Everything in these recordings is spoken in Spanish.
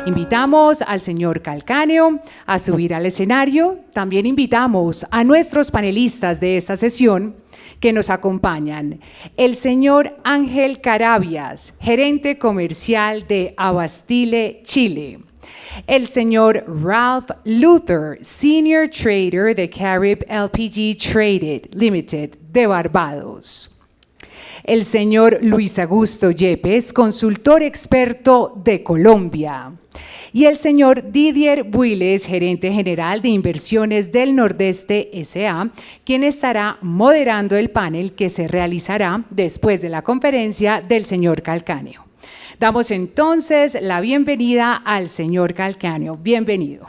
Invitamos al señor Calcáneo a subir al escenario. También invitamos a nuestros panelistas de esta sesión que nos acompañan. El señor Ángel Carabias, gerente comercial de Abastile Chile. El señor Ralph Luther, Senior Trader de Carib LPG Traded Limited de Barbados. El señor Luis Augusto Yepes, consultor experto de Colombia. Y el señor Didier Builes, gerente general de inversiones del Nordeste S.A., quien estará moderando el panel que se realizará después de la conferencia del señor Calcáneo. Damos entonces la bienvenida al señor Calcáneo. Bienvenido.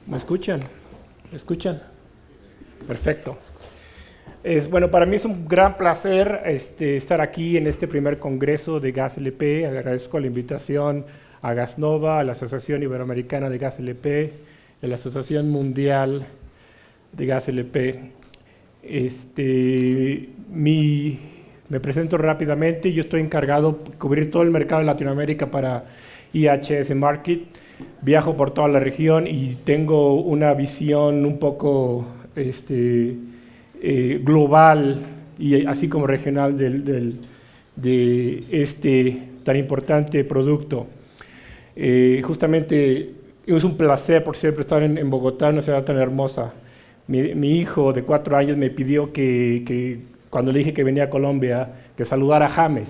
¿Me escuchan? ¿Me escuchan? Perfecto. Bueno, para mí es un gran placer estar aquí en este primer congreso de Gas LP. Agradezco la invitación a Gasnova, a la Asociación Iberoamericana de Gas LP, a la Asociación Mundial de Gas LP. Me presento rápidamente. Yo estoy encargado de cubrir todo el mercado de Latinoamérica para IHS Markit. Viajo por toda la región y tengo una visión un poco global y así como regional de este tan importante producto. Justamente es un placer por siempre estar en Bogotá, una ciudad tan hermosa. Mi hijo de 4 años me pidió que cuando le dije que venía a Colombia, que saludara a James.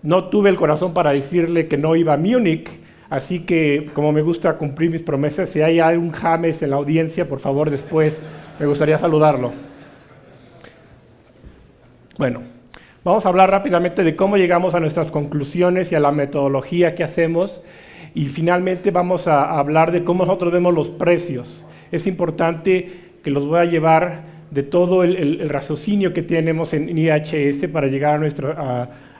No tuve el corazón para decirle que no iba a Múnich, así que como me gusta cumplir mis promesas, si hay algún James en la audiencia, por favor después me gustaría saludarlo. Bueno, vamos a hablar rápidamente de cómo llegamos a nuestras conclusiones y a la metodología que hacemos, y finalmente vamos a hablar de cómo nosotros vemos los precios. Es importante que los voy a llevar de todo el raciocinio que tenemos en IHS para llegar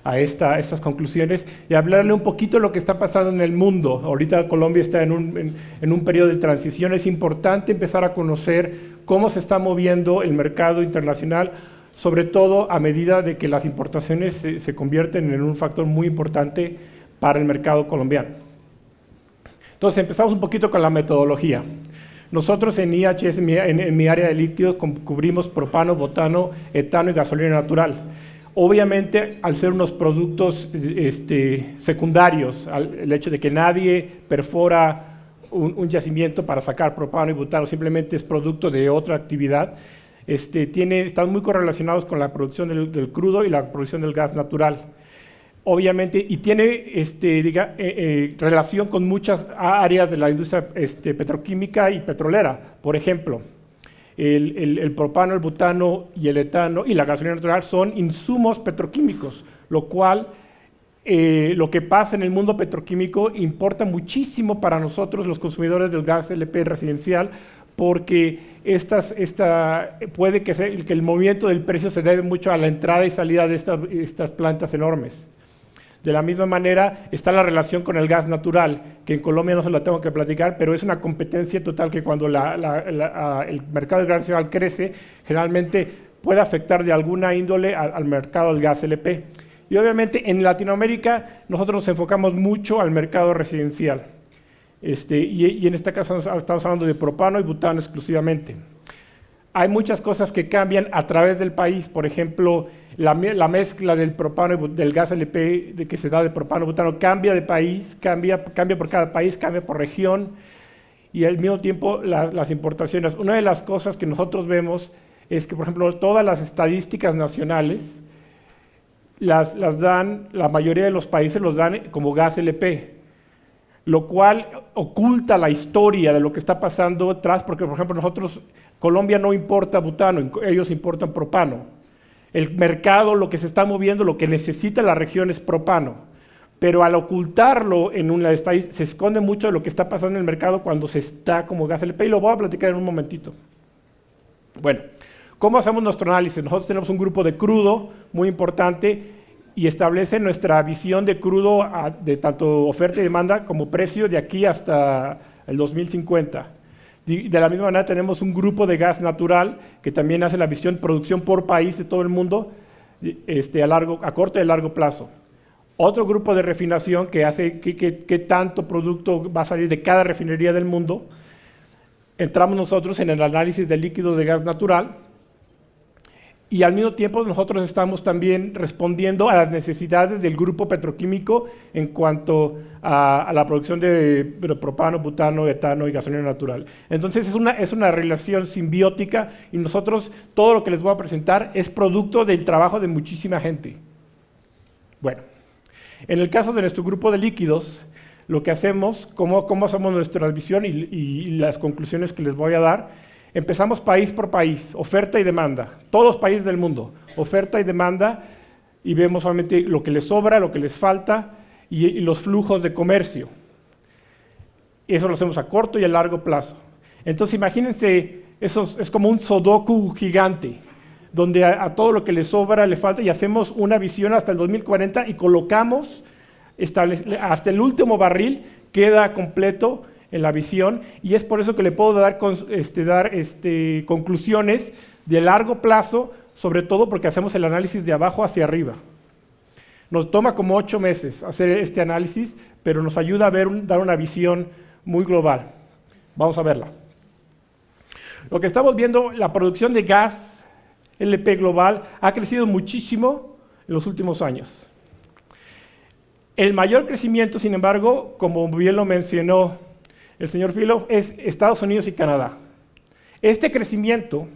a estas conclusiones y hablarle un poquito de lo que está pasando en el mundo. Ahorita Colombia está en un periodo de transición. Es importante empezar a conocer cómo se está moviendo el mercado internacional, sobre todo a medida de que las importaciones se convierten en un factor muy importante para el mercado colombiano. Entonces empezamos un poquito con la metodología. Nosotros en IHS, en mi área de líquidos, cubrimos propano, butano, etano y gasolina natural. Obviamente, al ser unos productos secundarios, el hecho de que nadie perfora un yacimiento para sacar propano y butano, simplemente es producto de otra actividad, están muy correlacionados con la producción del crudo y la producción del gas natural. Obviamente, y tiene relación con muchas áreas de la industria petroquímica y petrolera. Por ejemplo, el propano, el butano y el etano y la gasolina natural son insumos petroquímicos, lo cual lo que pasa en el mundo petroquímico importa muchísimo para nosotros los consumidores del gas LP residencial, porque puede que el movimiento del precio se debe mucho a la entrada y salida de estas plantas enormes. De la misma manera está la relación con el gas natural, que en Colombia no se la tengo que platicar, pero es una competencia total que cuando el mercado del gas natural crece, generalmente puede afectar de alguna índole al mercado del gas LP. Y obviamente en Latinoamérica nosotros nos enfocamos mucho al mercado residencial. Y en este caso estamos hablando de propano y butano exclusivamente. Hay muchas cosas que cambian a través del país. Por ejemplo, la mezcla del propano y del gas LP que se da de propano y butano cambia de país, cambia por cada país, cambia por región, y al mismo tiempo las importaciones. Una de las cosas que nosotros vemos es que, por ejemplo, todas las estadísticas nacionales la mayoría de los países los dan como gas LP, lo cual oculta la historia de lo que está pasando atrás, porque, por ejemplo, Colombia no importa butano, ellos importan propano. El mercado, lo que se está moviendo, lo que necesita la región es propano, pero al ocultarlo en una estadística, se esconde mucho de lo que está pasando en el mercado cuando se está como gas LP, y lo voy a platicar en un momentito. Bueno, ¿cómo hacemos nuestro análisis? Nosotros tenemos un grupo de crudo muy importante y establece nuestra visión de crudo de tanto oferta y demanda como precio de aquí hasta el 2050. De la misma manera tenemos un grupo de gas natural que también hace la visión, producción por país de todo el mundo a corto y a largo plazo. Otro grupo de refinación que hace qué tanto producto va a salir de cada refinería del mundo. Entramos nosotros en el análisis de líquidos de gas natural y al mismo tiempo nosotros estamos también respondiendo a las necesidades del grupo petroquímico en cuanto a la producción de propano, butano, etano y gasolina natural. Entonces es una relación simbiótica y nosotros todo lo que les voy a presentar es producto del trabajo de muchísima gente. Bueno, en el caso de nuestro grupo de líquidos, lo que hacemos, cómo hacemos nuestra visión y las conclusiones que les voy a dar. Empezamos país por país, oferta y demanda, todos los países del mundo, oferta y demanda, y vemos solamente lo que les sobra, lo que les falta y los flujos de comercio. Eso lo hacemos a corto y a largo plazo. Entonces imagínense, eso es como un sudoku gigante, donde a todo lo que les sobra, le falta, y hacemos una visión hasta el 2040 y colocamos, hasta el último barril queda completo en la visión, y es por eso que le puedo dar conclusiones de largo plazo, sobre todo porque hacemos el análisis de abajo hacia arriba. Nos toma como 8 meses hacer este análisis, pero nos ayuda a dar una visión muy global. Vamos a verla. Lo que estamos viendo, la producción de gas LP global ha crecido muchísimo en los últimos años. El mayor crecimiento, sin embargo, como bien lo mencionó el señor Filo, es Estados Unidos y Canadá. Este crecimiento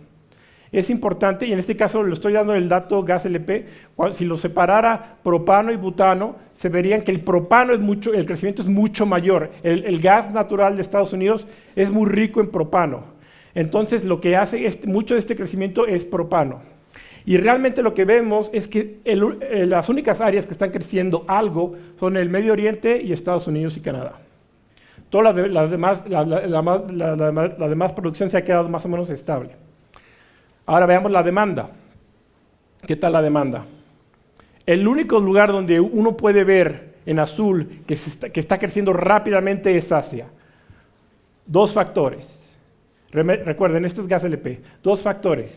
es importante, y en este caso le estoy dando el dato gas LP. Si lo separara propano y butano, se verían que el propano el crecimiento es mucho mayor. El gas natural de Estados Unidos es muy rico en propano. Entonces lo que hace mucho de este crecimiento es propano. Y realmente lo que vemos es que las únicas áreas que están creciendo algo son el Medio Oriente y Estados Unidos y Canadá. Toda la demás producción se ha quedado más o menos estable. Ahora veamos la demanda. ¿Qué tal la demanda? El único lugar donde uno puede ver en azul que está creciendo rápidamente es Asia. 2 factores. Recuerden, esto es gas LP. 2 factores.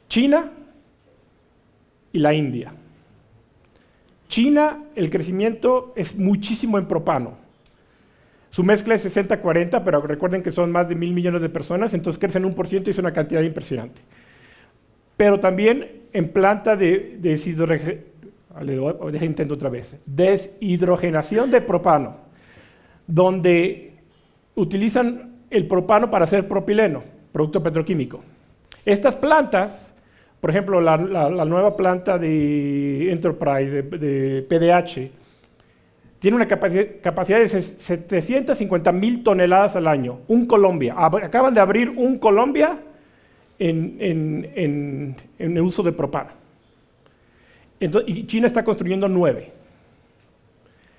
China y la India. China, el crecimiento es muchísimo en propano. Su mezcla es 60-40, pero recuerden que son más de 1.000 millones de personas, entonces crecen 1% y es una cantidad impresionante. Pero también en planta de deshidrogenación de propano, donde utilizan el propano para hacer propileno, producto petroquímico. Estas plantas, por ejemplo, la nueva planta de Enterprise, de PDH, tiene una capacidad de 750,000 toneladas al año. Un Colombia. Acaban de abrir un Colombia en el uso de propano. Entonces, y China está construyendo 9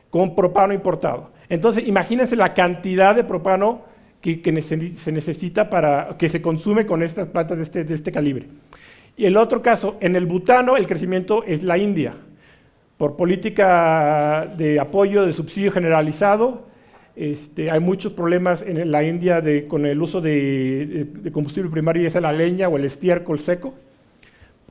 con propano importado. Entonces, imagínense la cantidad de propano que se necesita que se consume con estas plantas de este calibre. Y el otro caso, en el butano, el crecimiento es la India. Por política de apoyo, de subsidio generalizado, hay muchos problemas en la India con el uso de combustible primario, ya sea la leña o el estiércol seco,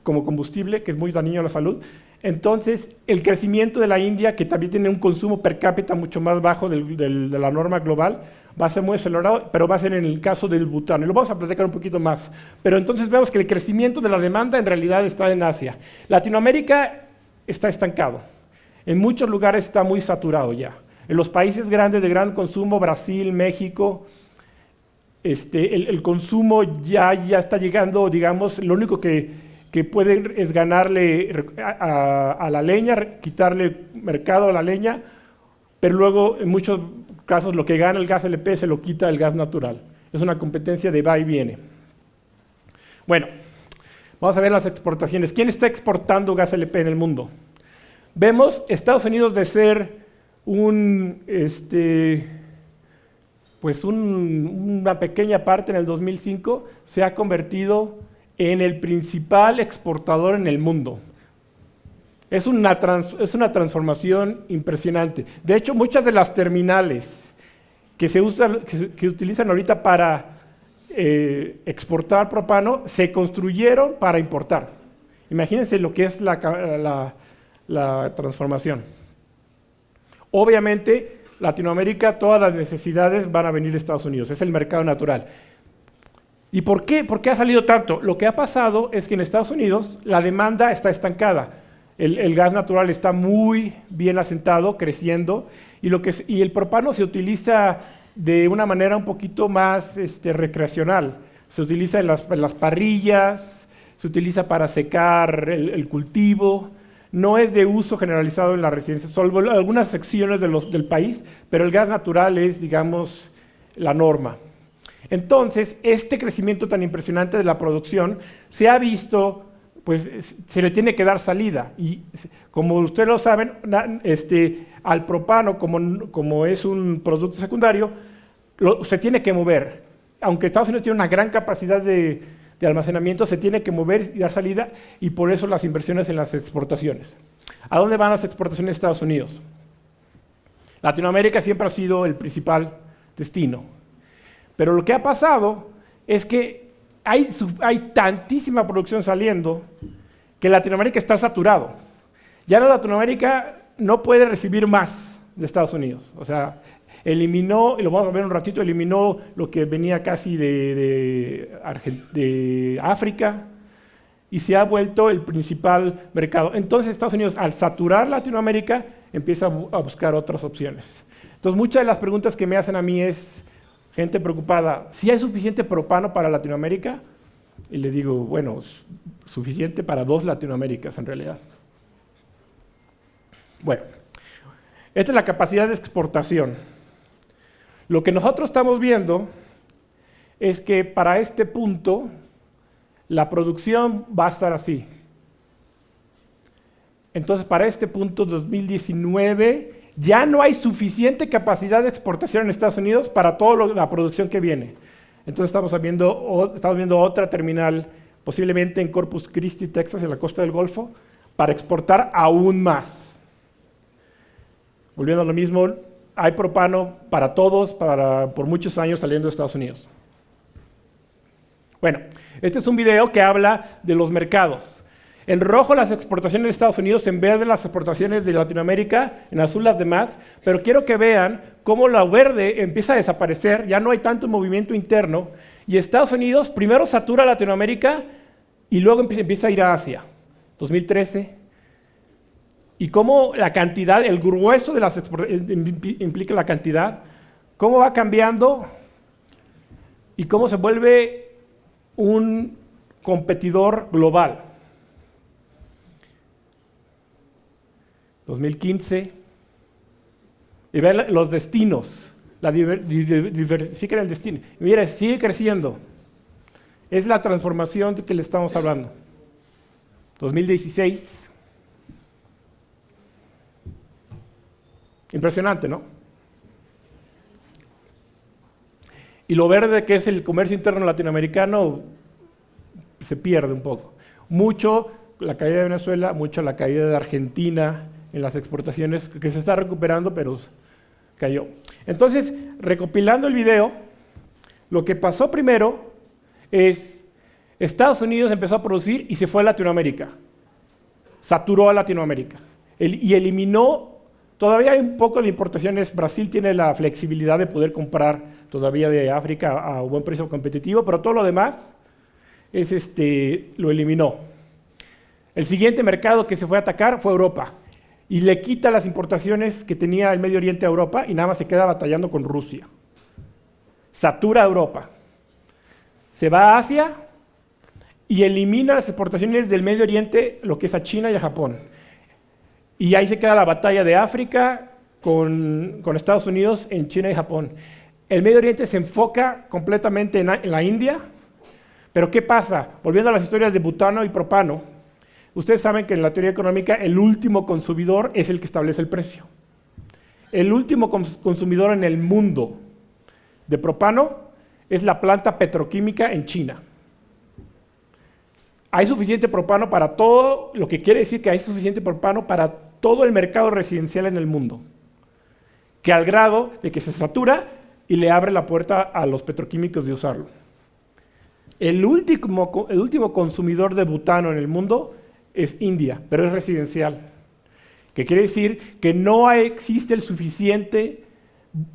como combustible, que es muy dañino a la salud. Entonces, el crecimiento de la India, que también tiene un consumo per cápita mucho más bajo de la norma global, va a ser muy acelerado, pero va a ser en el caso del butano. Y lo vamos a platicar un poquito más. Pero entonces vemos que el crecimiento de la demanda en realidad está en Asia. Latinoamérica está estancado. En muchos lugares está muy saturado ya. En los países grandes de gran consumo, Brasil, México, el consumo ya está llegando, digamos, lo único que puede es ganarle a la leña, quitarle mercado a la leña, pero luego en muchos casos lo que gana el gas LP se lo quita el gas natural. Es una competencia de va y viene. Bueno, vamos a ver las exportaciones. ¿Quién está exportando gas LP en el mundo? Vemos Estados Unidos de ser una pequeña parte en el 2005, se ha convertido en el principal exportador en el mundo. Es una transformación impresionante. De hecho, muchas de las terminales que utilizan ahorita para exportar propano, se construyeron para importar. Imagínense lo que es la transformación. Obviamente, Latinoamérica, todas las necesidades van a venir de Estados Unidos, es el mercado natural. ¿Y por qué? ¿Por qué ha salido tanto? Lo que ha pasado es que en Estados Unidos la demanda está estancada. El gas natural está muy bien asentado, creciendo, y el propano se utiliza de una manera un poquito más recreacional. Se utiliza en las parrillas, se utiliza para secar el cultivo, no es de uso generalizado en la residencia, salvo algunas secciones del país, pero el gas natural es, digamos, la norma. Entonces, este crecimiento tan impresionante de la producción se ha visto, pues se le tiene que dar salida. Y como ustedes lo saben, al propano, como es un producto secundario, se tiene que mover. Aunque Estados Unidos tiene una gran capacidad de almacenamiento, se tiene que mover y dar salida, y por eso las inversiones en las exportaciones. ¿A dónde van las exportaciones de Estados Unidos? Latinoamérica siempre ha sido el principal destino. Pero lo que ha pasado es que hay tantísima producción saliendo que Latinoamérica está saturado. Ya Latinoamérica no puede recibir más de Estados Unidos. O sea, eliminó, y lo vamos a ver un ratito, eliminó lo que venía casi de África y se ha vuelto el principal mercado. Entonces Estados Unidos, al saturar Latinoamérica, empieza a buscar otras opciones. Entonces muchas de las preguntas que me hacen a mí es gente preocupada, ¿si hay suficiente propano para Latinoamérica? Y le digo, bueno, suficiente para 2 Latinoaméricas en realidad. Bueno, esta es la capacidad de exportación. Lo que nosotros estamos viendo es que para este punto la producción va a estar así. Entonces, para este punto 2019 ya no hay suficiente capacidad de exportación en Estados Unidos para toda la producción que viene. Entonces estamos viendo otra terminal, posiblemente en Corpus Christi, Texas, en la costa del Golfo, para exportar aún más. Volviendo a lo mismo, hay propano para todos, por muchos años saliendo de Estados Unidos. Bueno, este es un video que habla de los mercados. En rojo las exportaciones de Estados Unidos, en verde las exportaciones de Latinoamérica, en azul las demás, pero quiero que vean cómo lo verde empieza a desaparecer, ya no hay tanto movimiento interno, y Estados Unidos primero satura Latinoamérica y luego empieza a ir a Asia, 2013, y cómo la cantidad, el grueso de las exportaciones implica la cantidad, cómo va cambiando y cómo se vuelve un competidor global. 2015, y vean los destinos, diversifican el destino. Y mira, sigue creciendo. Es la transformación de que le estamos hablando. 2016. Impresionante, ¿no? Y lo verde que es el comercio interno latinoamericano se pierde un poco. Mucho la caída de Venezuela, mucho la caída de Argentina en las exportaciones, que se está recuperando, pero cayó. Entonces, recopilando el video, lo que pasó primero es Estados Unidos empezó a producir y se fue a Latinoamérica. Saturó a Latinoamérica. Y eliminó, todavía hay un poco de importaciones. Brasil tiene la flexibilidad de poder comprar todavía de África a un buen precio competitivo, pero todo lo demás lo eliminó. El siguiente mercado que se fue a atacar fue Europa. Y le quita las importaciones que tenía el Medio Oriente a Europa y nada más se queda batallando con Rusia. Satura a Europa. Se va a Asia y elimina las exportaciones del Medio Oriente, lo que es a China y a Japón. Y ahí se queda la batalla de África con Estados Unidos en China y Japón. El Medio Oriente se enfoca completamente en la India, pero ¿qué pasa? Volviendo a las historias de butano y propano, ustedes saben que en la teoría económica el último consumidor es el que establece el precio. El último consumidor en el mundo de propano es la planta petroquímica en China. Hay suficiente propano para todo, lo que quiere decir que hay suficiente propano para todo el mercado residencial en el mundo, que al grado de que se satura y le abre la puerta a los petroquímicos de usarlo. El último consumidor de butano en el mundo es India, pero es residencial. Que quiere decir que no existe el suficiente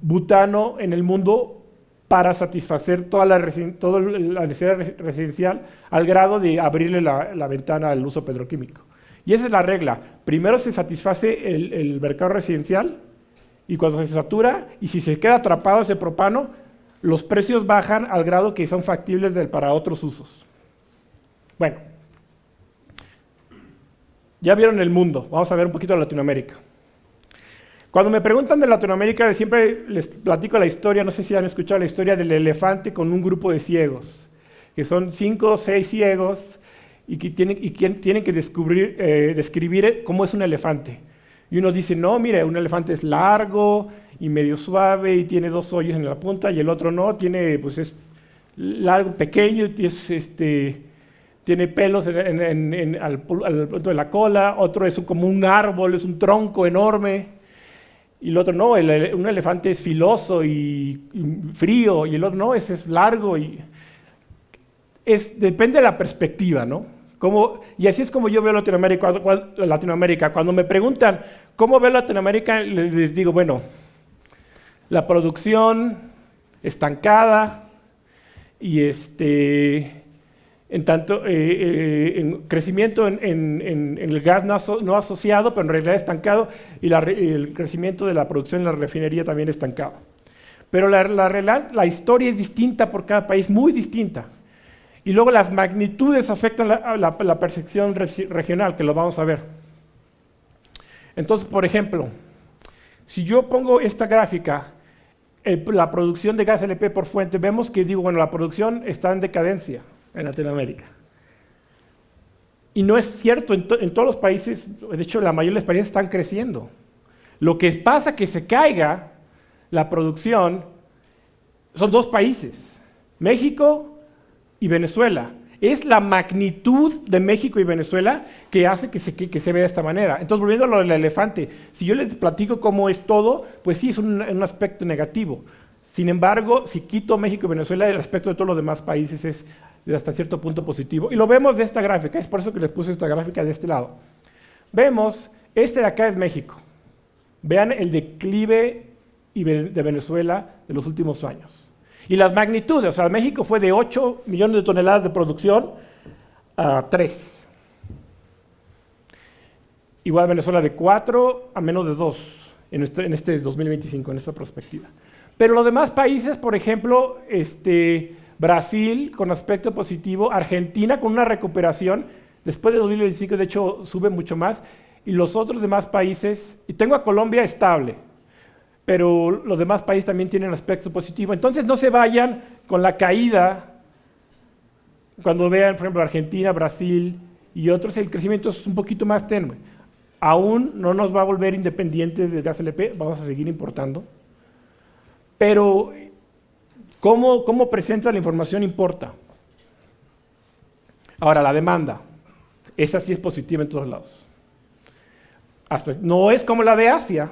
butano en el mundo para satisfacer toda la necesidad residencial al grado de abrirle la ventana al uso petroquímico. Y esa es la regla. Primero se satisface el mercado residencial y cuando se satura y si se queda atrapado ese propano, los precios bajan al grado que son factibles para otros usos. Bueno, ya vieron el mundo, vamos a ver un poquito de Latinoamérica. Cuando me preguntan de Latinoamérica, siempre les platico la historia, no sé si han escuchado la historia del elefante con un grupo de ciegos, que son 5 o 6 ciegos y que tienen que describir cómo es un elefante. Y uno dice, no, mire, un elefante es largo y medio suave y tiene 2 hoyos en la punta, y el otro no, es largo, pequeño, tiene pelos al punto de la cola, otro es como un árbol, es un tronco enorme. Y el otro no, un elefante es filoso y frío, y el otro no, ese es largo. Depende de la perspectiva, ¿no? Y así es como yo veo Latinoamérica. Cuando me preguntan cómo veo Latinoamérica, les digo, bueno, la producción estancada y en crecimiento en el gas no asociado, pero en realidad estancado, y el crecimiento de la producción en la refinería también estancado. Pero la historia es distinta por cada país, muy distinta. Y luego las magnitudes afectan la percepción regional, que lo vamos a ver. Entonces, por ejemplo, si yo pongo esta gráfica, la producción de gas LP por fuente, vemos que la producción está en decadencia en Latinoamérica. Y no es cierto, en todos los países, de hecho la mayoría de los países están creciendo. Lo que pasa es que se caiga la producción son 2 países, México y Venezuela. Es la magnitud de México y Venezuela que hace que se vea de esta manera. Entonces, volviendo a lo del elefante, si yo les platico cómo es todo, pues sí, es un aspecto negativo. Sin embargo, si quito México y Venezuela, el aspecto de todos los demás países es hasta cierto punto positivo. Y lo vemos de esta gráfica, es por eso que les puse esta gráfica de este lado. Vemos, de acá es México. Vean el declive de Venezuela de los últimos años. Y las magnitudes, o sea, México fue de 8 millones de toneladas de producción a 3. Igual Venezuela de 4 a menos de 2 en este 2025, en esta perspectiva. Pero los demás países, por ejemplo, Brasil con aspecto positivo, Argentina con una recuperación, después de 2025 de hecho sube mucho más, y los otros demás países, y tengo a Colombia estable, pero los demás países también tienen aspecto positivo. Entonces no se vayan con la caída, cuando vean, por ejemplo, Argentina, Brasil y otros, el crecimiento es un poquito más tenue. Aún no nos va a volver independientes del gas LP, vamos a seguir importando, pero cómo presenta la información importa. Ahora, la demanda, esa sí es positiva en todos lados. No es como la de Asia,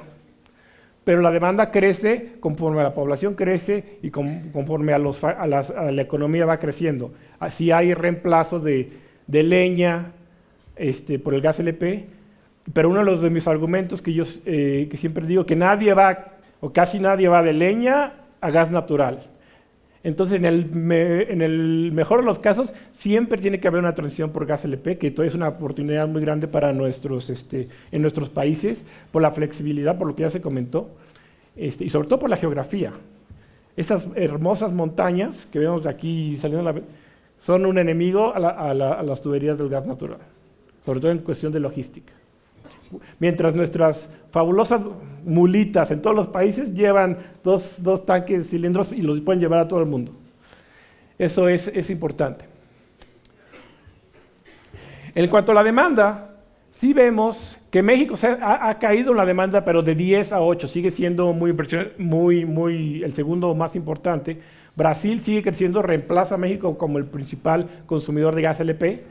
pero la demanda crece conforme la población crece y conforme a la economía va creciendo. Así hay reemplazo de leña por el gas LP, pero uno de mis argumentos que siempre digo, que casi nadie va de leña a gas natural. Entonces, en el mejor de los casos, siempre tiene que haber una transición por gas LP, que esto es una oportunidad muy grande para en nuestros países, por la flexibilidad, por lo que ya se comentó, y sobre todo por la geografía. Esas hermosas montañas que vemos de aquí saliendo son un enemigo a las tuberías del gas natural, sobre todo en cuestión de logística. Mientras nuestras fabulosas mulitas en todos los países llevan dos tanques cilindros y los pueden llevar a todo el mundo. Eso es importante. En cuanto a la demanda, sí vemos que México ha caído en la demanda, pero de 10 a 8, sigue siendo el segundo más importante. Brasil sigue creciendo, reemplaza a México como el principal consumidor de gas LP.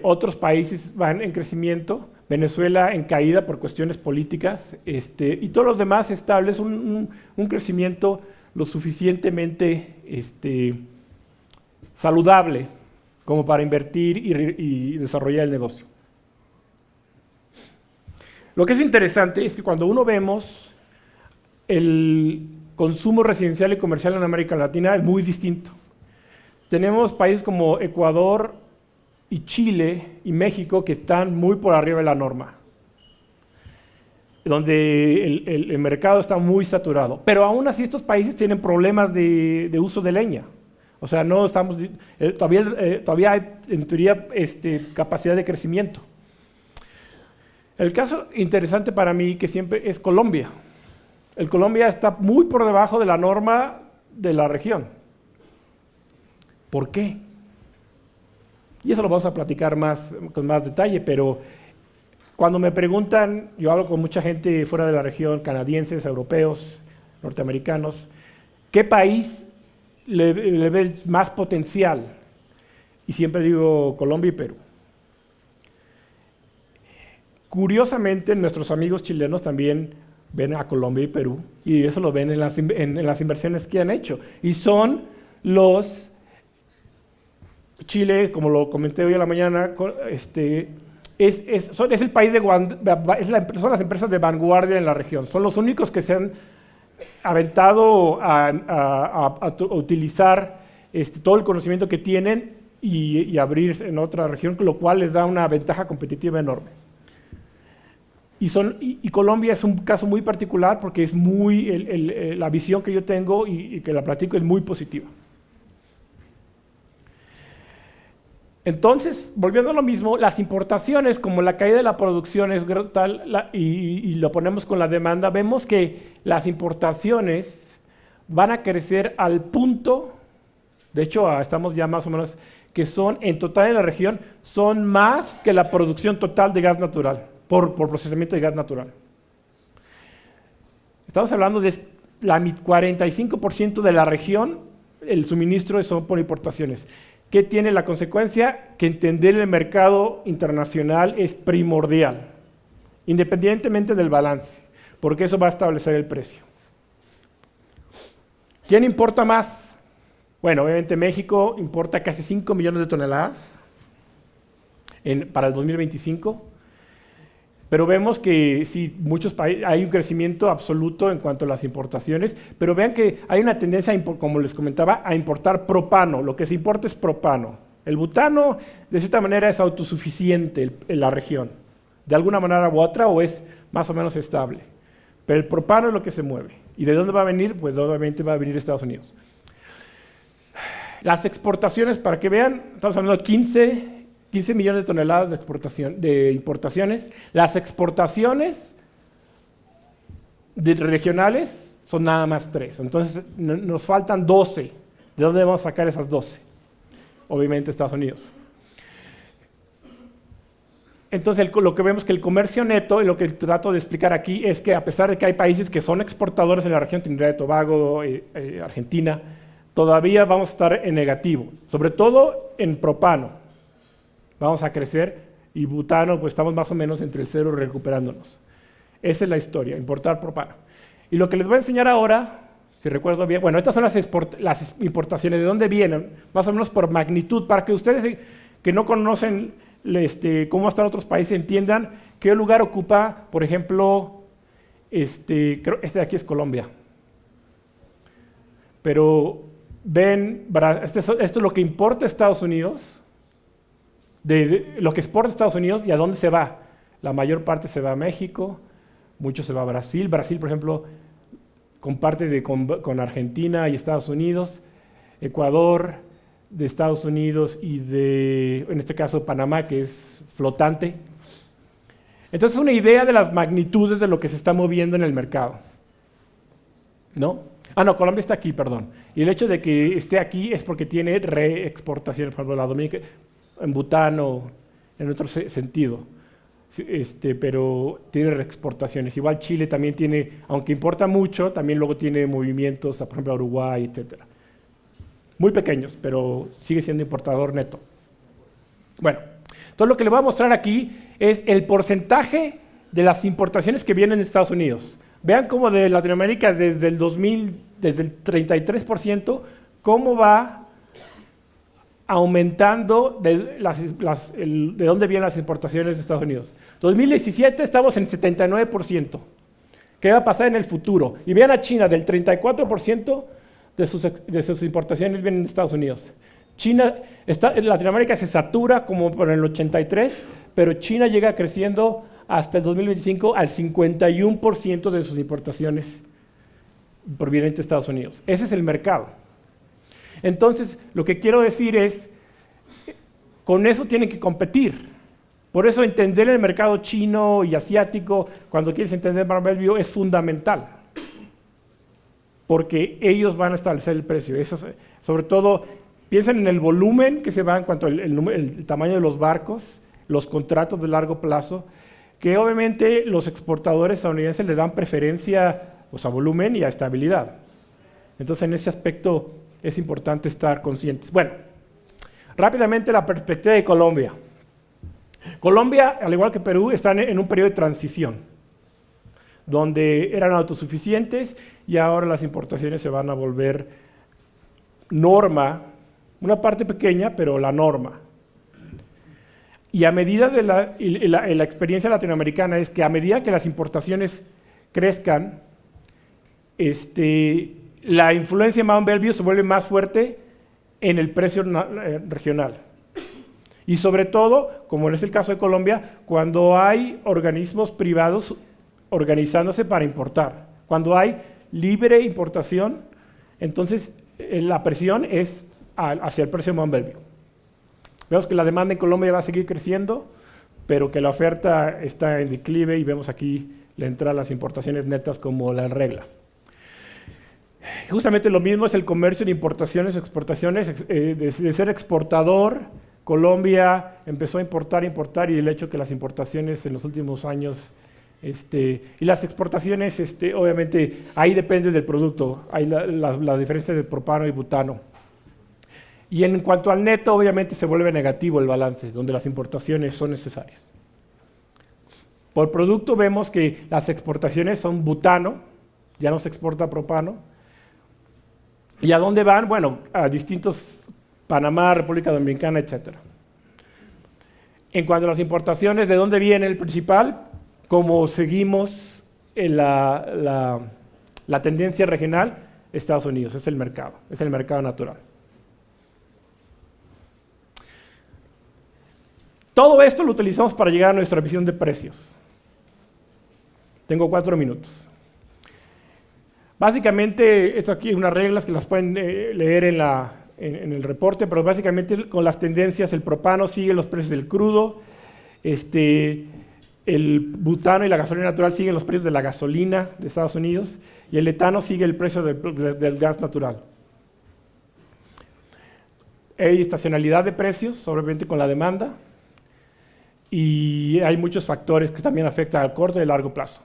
Otros países van en crecimiento, Venezuela en caída por cuestiones políticas, y todos los demás estables, un crecimiento lo suficientemente saludable como para invertir y desarrollar el negocio. Lo que es interesante es que cuando uno vemos el consumo residencial y comercial en América Latina es muy distinto. Tenemos países como Ecuador y Chile y México que están muy por arriba de la norma, donde el mercado está muy saturado. Pero aún así estos países tienen problemas de uso de leña. O sea, no estamos, todavía hay, en teoría, capacidad de crecimiento. El caso interesante para mí que siempre es Colombia. Colombia está muy por debajo de la norma de la región. ¿Por qué? Y eso lo vamos a platicar con más detalle, pero cuando me preguntan, yo hablo con mucha gente fuera de la región, canadienses, europeos, norteamericanos, ¿qué país le ve más potencial? Y siempre digo Colombia y Perú. Curiosamente, nuestros amigos chilenos también ven a Colombia y Perú, y eso lo ven en las inversiones que han hecho. Y son los Chile, como lo comenté hoy en la mañana, es el país son las empresas de vanguardia en la región. Son los únicos que se han aventado a utilizar todo el conocimiento que tienen y abrir en otra región, lo cual les da una ventaja competitiva enorme. Y Colombia es un caso muy particular porque es la visión que yo tengo y que la platico es muy positiva. Entonces, volviendo a lo mismo, las importaciones, como la caída de la producción es brutal y lo ponemos con la demanda, vemos que las importaciones van a crecer al punto, de hecho estamos ya más o menos, que son en total en la región, son más que la producción total de gas natural, por procesamiento de gas natural. Estamos hablando de 45% de la región, el suministro son por importaciones. ¿Qué tiene la consecuencia? Que entender el mercado internacional es primordial, independientemente del balance, porque eso va a establecer el precio. ¿Quién importa más? Bueno, obviamente México importa casi 5 millones de toneladas para el 2025, pero vemos que sí, muchos países hay un crecimiento absoluto en cuanto a las importaciones, pero vean que hay una tendencia, como les comentaba, a importar propano. Lo que se importa es propano. El butano, de cierta manera, es autosuficiente en la región, de alguna manera u otra, o es más o menos estable. Pero el propano es lo que se mueve. ¿Y de dónde va a venir? Pues obviamente va a venir de Estados Unidos. Las exportaciones, para que vean, estamos hablando de 15 millones de toneladas de importaciones. Las exportaciones regionales son nada más 3. Entonces nos faltan 12. ¿De dónde vamos a sacar esas 12? Obviamente Estados Unidos. Entonces lo que vemos que el comercio neto, y lo que trato de explicar aquí, es que a pesar de que hay países que son exportadores en la región, Trinidad y Tobago, Argentina, todavía vamos a estar en negativo, sobre todo en propano. Vamos a crecer, y butano, pues estamos más o menos entre el 0 recuperándonos. Esa es la historia, importar propano. Y lo que les voy a enseñar ahora, si recuerdo bien, bueno, estas son las importaciones. ¿De dónde vienen? Más o menos por magnitud, para que ustedes que no conocen cómo están otros países entiendan qué lugar ocupa, por ejemplo, creo de aquí es Colombia. Pero ven, esto es lo que importa Estados Unidos, de lo que exporta Estados Unidos y a dónde se va. La mayor parte se va a México, mucho se va a Brasil. Brasil, por ejemplo, comparte con Argentina y Estados Unidos, Ecuador, de Estados Unidos y en este caso, Panamá, que es flotante. Entonces, una idea de las magnitudes de lo que se está moviendo en el mercado. ¿No? No, Colombia está aquí, perdón. Y el hecho de que esté aquí es porque tiene reexportaciones, por ejemplo, la Dominica, en butano, en otro sentido, pero tiene reexportaciones. Igual Chile también tiene, aunque importa mucho, también luego tiene movimientos, por ejemplo, a Uruguay, etc. Muy pequeños, pero sigue siendo importador neto. Bueno, entonces lo que les voy a mostrar aquí es el porcentaje de las importaciones que vienen de Estados Unidos. Vean cómo de Latinoamérica desde el 2000, desde el 33%, cómo va aumentando de dónde vienen las importaciones de Estados Unidos. 2017 estamos en 79%. ¿Qué va a pasar en el futuro? Y vean a China, del 34% de sus importaciones vienen de Estados Unidos. Latinoamérica se satura como por el 83%, pero China llega creciendo hasta el 2025 al 51% de sus importaciones provenientes de Estados Unidos. Ese es el mercado. Entonces, lo que quiero decir es, con eso tienen que competir. Por eso entender el mercado chino y asiático, cuando quieres entender Mount Belvieu, es fundamental. Porque ellos van a establecer el precio. Eso, sobre todo, piensen en el volumen que se va en cuanto al tamaño de los barcos, los contratos de largo plazo, que obviamente los exportadores estadounidenses les dan preferencia pues, a volumen y a estabilidad. Entonces, en ese aspecto es importante estar conscientes. Bueno, rápidamente la perspectiva de Colombia. Colombia, al igual que Perú, está en un periodo de transición, donde eran autosuficientes y ahora las importaciones se van a volver norma, una parte pequeña, pero la norma. Y a medida de la experiencia latinoamericana es que a medida que las importaciones crezcan, la influencia de Mount Belvieu se vuelve más fuerte en el precio regional. Y sobre todo, como es el caso de Colombia, cuando hay organismos privados organizándose para importar. Cuando hay libre importación, entonces la presión es hacia el precio de Mount Belvieu. Vemos que la demanda en Colombia va a seguir creciendo, pero que la oferta está en declive y vemos aquí la entrada a las importaciones netas como la regla. Justamente lo mismo es el comercio de importaciones, exportaciones, de ser exportador. Colombia empezó a importar y el hecho que las importaciones en los últimos años, y las exportaciones, obviamente, ahí depende del producto, hay la diferencia de propano y butano. Y en cuanto al neto, obviamente se vuelve negativo el balance, donde las importaciones son necesarias. Por producto vemos que las exportaciones son butano, ya no se exporta propano. ¿Y a dónde van? Bueno, a distintos, Panamá, República Dominicana, etc. En cuanto a las importaciones, ¿de dónde viene el principal? Como seguimos en la tendencia regional, Estados Unidos, es el mercado natural. Todo esto lo utilizamos para llegar a nuestra visión de precios. Tengo 4 minutos. Básicamente, esto aquí es unas reglas que las pueden leer en el reporte, pero básicamente con las tendencias, el propano sigue los precios del crudo, el butano y la gasolina natural siguen los precios de la gasolina de Estados Unidos y el etano sigue el precio del gas natural. Hay estacionalidad de precios, obviamente con la demanda, y hay muchos factores que también afectan al corto y al largo plazo.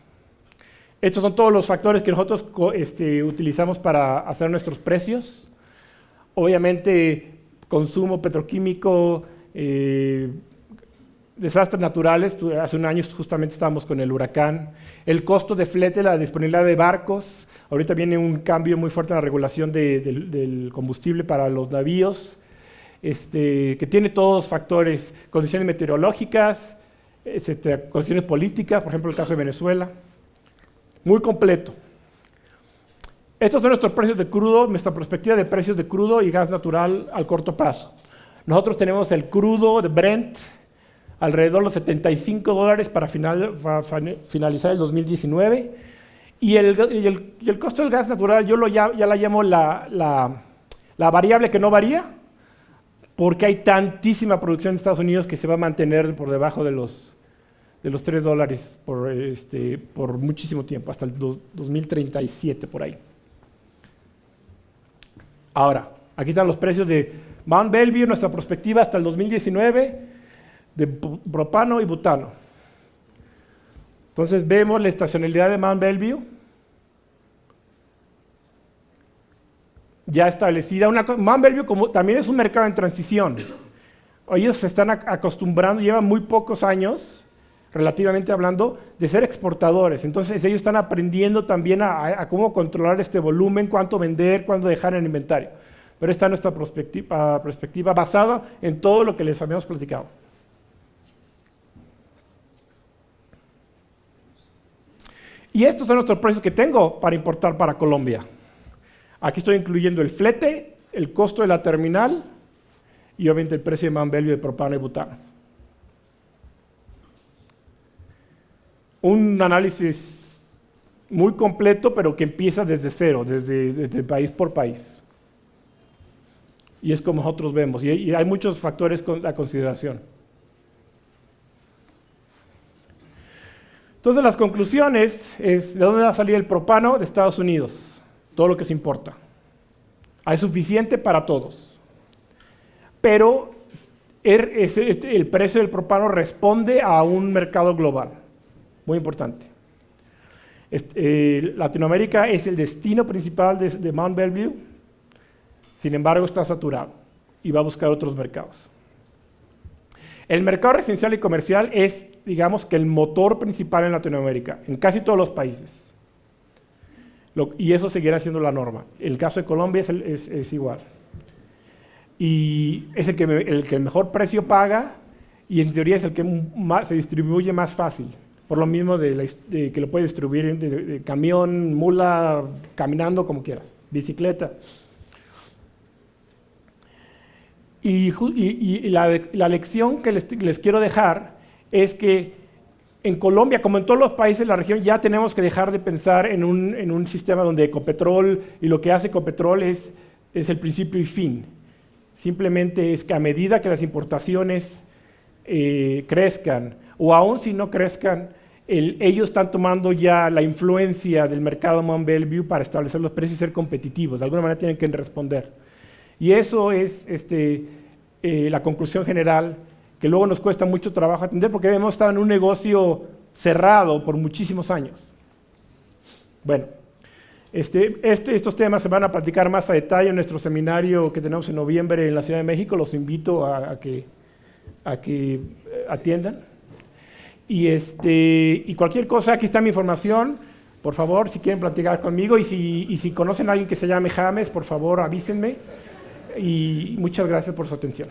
Estos son todos los factores que nosotros utilizamos para hacer nuestros precios. Obviamente, consumo petroquímico, desastres naturales. Hace un año justamente estábamos con el huracán. El costo de flete, la disponibilidad de barcos. Ahorita viene un cambio muy fuerte en la regulación del combustible para los navíos, que tiene todos los factores, condiciones meteorológicas, condiciones políticas, por ejemplo, el caso de Venezuela. Muy completo. Estos son nuestros precios de crudo, nuestra perspectiva de precios de crudo y gas natural al corto plazo. Nosotros tenemos el crudo de Brent alrededor de los $75 para finalizar el 2019 y el costo del gas natural yo ya la llamo la variable que no varía porque hay tantísima producción en Estados Unidos que se va a mantener por debajo de los $3 por muchísimo tiempo, hasta el 2037 por ahí. Ahora, aquí están los precios de Mount Belvieu, nuestra perspectiva hasta el 2019, de propano y butano. Entonces vemos la estacionalidad de Mount Belvieu, ya establecida. Mount Belvieu como también es un mercado en transición. Ellos se están acostumbrando, llevan muy pocos años, relativamente hablando, de ser exportadores. Entonces ellos están aprendiendo también a cómo controlar este volumen, cuánto vender, cuándo dejar en inventario. pero esta es nuestra perspectiva basada en todo lo que les habíamos platicado. Y estos son nuestros precios que tengo para importar para Colombia. Aquí estoy incluyendo el flete, el costo de la terminal y obviamente el precio de Mont Belvieu de propano y butano. Un análisis muy completo, pero que empieza desde cero, desde país por país. Y es como nosotros vemos, y hay muchos factores a consideración. Entonces, las conclusiones es, ¿de dónde va a salir el propano? De Estados Unidos, todo lo que se importa. Hay suficiente para todos. Pero el precio del propano responde a un mercado global, muy importante. Latinoamérica es el destino principal de Mont Belvieu, sin embargo está saturado y va a buscar otros mercados. El mercado residencial y comercial es, digamos, que el motor principal en Latinoamérica, en casi todos los países. Y eso seguirá siendo la norma. El caso de Colombia es igual. Y es el que el mejor precio paga y en teoría es el que se distribuye más fácil. Por lo mismo que lo puede distribuir de camión, mula, caminando, como quieras, bicicleta. Y la lección que les quiero dejar es que en Colombia, como en todos los países de la región, ya tenemos que dejar de pensar en un sistema donde Ecopetrol, y lo que hace Ecopetrol es el principio y fin. Simplemente es que a medida que las importaciones crezcan, o aún si no crezcan, ellos están tomando ya la influencia del mercado Mont Belvieu para establecer los precios y ser competitivos. De alguna manera tienen que responder. Y eso es la conclusión general, que luego nos cuesta mucho trabajo atender porque hemos estado en un negocio cerrado por muchísimos años. Bueno, estos temas se van a platicar más a detalle en nuestro seminario que tenemos en noviembre en la Ciudad de México. Los invito a que atiendan. Y cualquier cosa, aquí está mi información. Por favor, si quieren platicar conmigo y si conocen a alguien que se llame James, por favor avísenme. Y muchas gracias por su atención.